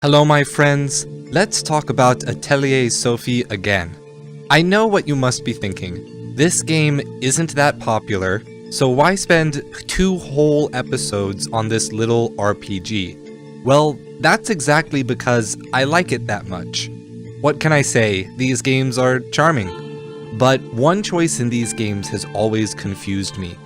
Hello my friends, let's talk about Atelier Sophie again. I know what you must be thinking. This game isn't that popular, so why spend 2 whole episodes on this little RPG? Well, that's exactly because I like it that much. What can I say? These games are charming. But one choice in these games has always confused me.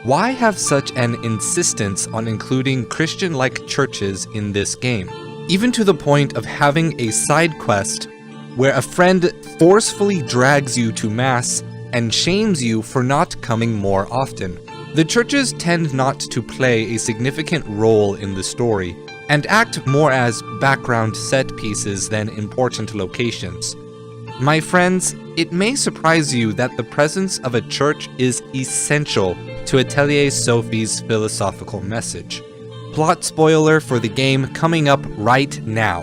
Why have such an insistence on including Christian-like churches in this game? Even to the point of having a side quest where a friend forcefully drags you to mass and shames you for not coming more often. The churches tend not to play a significant role in the story, and act more as background set pieces than important locations. My friends, it may surprise you that the presence of a church is essential to Atelier Sophie's philosophical message. Plot spoiler for the game coming up right now.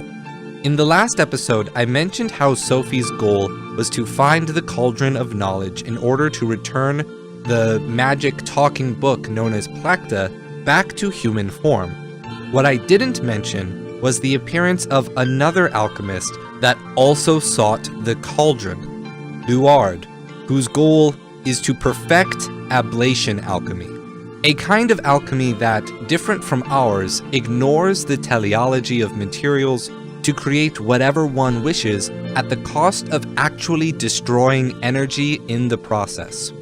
In the last episode, I mentioned how Sophie's goal was to find the Cauldron of Knowledge in order to return the magic talking book known as Placta back to human form. What I didn't mention was the appearance of another alchemist that also sought the Cauldron, Luard, whose goal is to perfect ablation alchemy. A kind of alchemy that, different from ours, ignores the teleology of materials to create whatever one wishes at the cost of actually destroying energy in the process.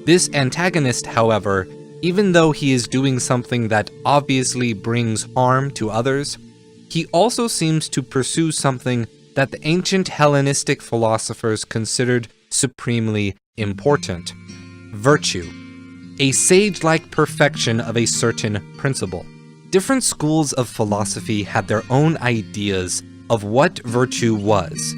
This antagonist, however, even though he is doing something that obviously brings harm to others, he also seems to pursue something that the ancient Hellenistic philosophers considered supremely important: virtue. A sage-like perfection of a certain principle. Different schools of philosophy had their own ideas of what virtue was,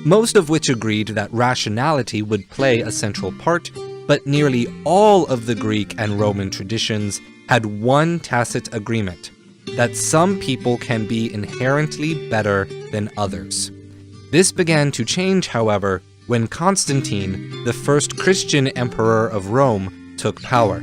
most of which agreed that rationality would play a central part, but nearly all of the Greek and Roman traditions had one tacit agreement, that some people can be inherently better than others. This began to change, however, when Constantine, the first Christian emperor of Rome, took power.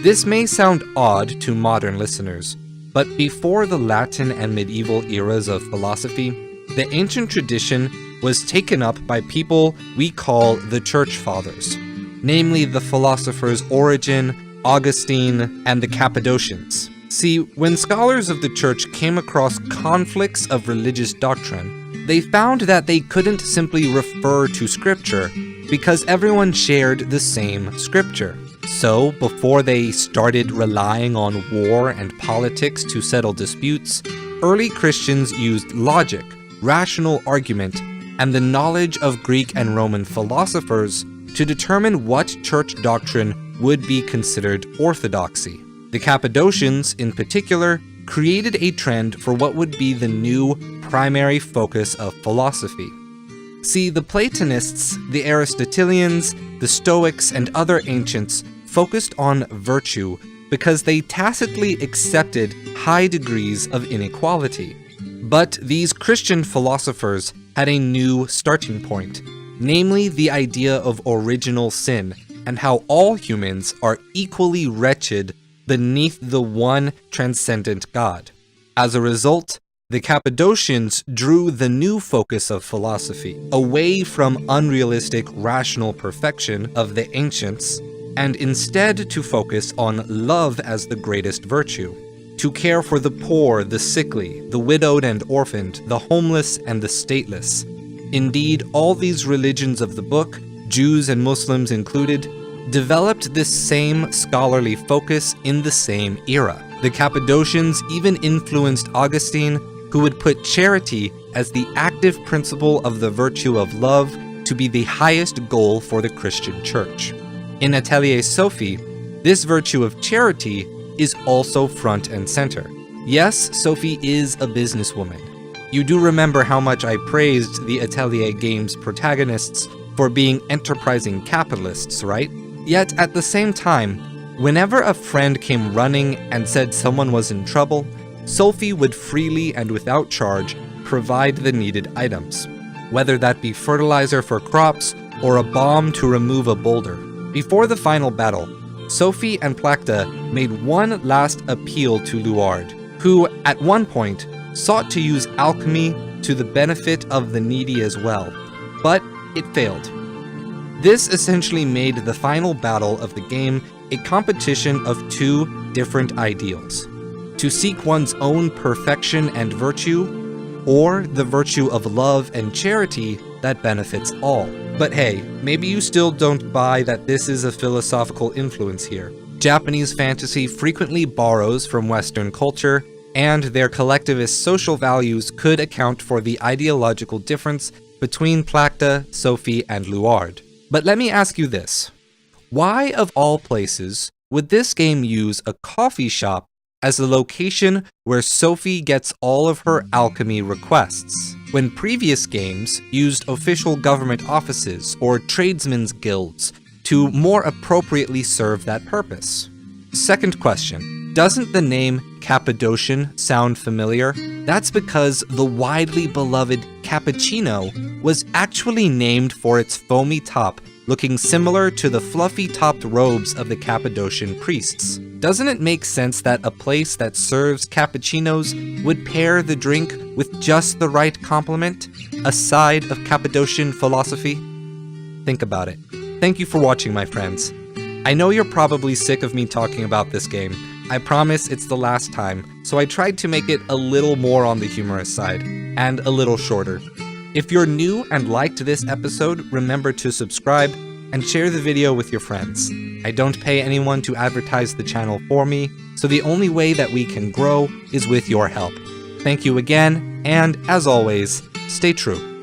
This may sound odd to modern listeners, but before the Latin and medieval eras of philosophy, the ancient tradition was taken up by people we call the Church Fathers, namely the philosophers Origen, Augustine, and the Cappadocians. See, when scholars of the Church came across conflicts of religious doctrine, they found that they couldn't simply refer to Scripture because everyone shared the same Scripture. So, before they started relying on war and politics to settle disputes, early Christians used logic, rational argument, and the knowledge of Greek and Roman philosophers to determine what church doctrine would be considered orthodoxy. The Cappadocians, in particular, created a trend for what would be the new primary focus of philosophy. See, the Platonists, the Aristotelians, the Stoics, and other ancients focused on virtue because they tacitly accepted high degrees of inequality. But these Christian philosophers had a new starting point, namely the idea of original sin and how all humans are equally wretched beneath the one transcendent God. As a result, the Cappadocians drew the new focus of philosophy away from unrealistic rational perfection of the ancients and instead to focus on love as the greatest virtue, to care for the poor, the sickly, the widowed and orphaned, the homeless and the stateless. Indeed, all these religions of the book, Jews and Muslims included, developed this same scholarly focus in the same era. The Cappadocians even influenced Augustine, who would put charity as the active principle of the virtue of love to be the highest goal for the Christian church. In Atelier Sophie, this virtue of charity is also front and center. Yes, Sophie is a businesswoman. You do remember how much I praised the Atelier game's protagonists for being enterprising capitalists, right? Yet at the same time, whenever a friend came running and said someone was in trouble, Sophie would freely and without charge provide the needed items, whether that be fertilizer for crops or a bomb to remove a boulder. Before the final battle, Sophie and Placta made one last appeal to Luard, who, at one point, sought to use alchemy to the benefit of the needy as well, but it failed. This essentially made the final battle of the game a competition of two different ideals: to seek one's own perfection and virtue, or the virtue of love and charity that benefits all. But hey, maybe you still don't buy that this is a philosophical influence here. Japanese fantasy frequently borrows from Western culture, and their collectivist social values could account for the ideological difference between Plachta, Sophie, and Luard. But let me ask you this. Why, of all places, would this game use a coffee shop as the location where Sophie gets all of her alchemy requests, when previous games used official government offices or tradesmen's guilds to more appropriately serve that purpose? Second question, doesn't the name Cappadocian sound familiar? That's because the widely beloved cappuccino was actually named for its foamy top, looking similar to the fluffy-topped robes of the Cappadocian priests. Doesn't it make sense that a place that serves cappuccinos would pair the drink with just the right complement, a side of Cappadocian philosophy? Think about it. Thank you for watching, my friends. I know you're probably sick of me talking about this game. I promise it's the last time, so I tried to make it a little more on the humorous side, and a little shorter. If you're new and liked this episode, remember to subscribe and share the video with your friends. I don't pay anyone to advertise the channel for me, so the only way that we can grow is with your help. Thank you again, and as always, stay true.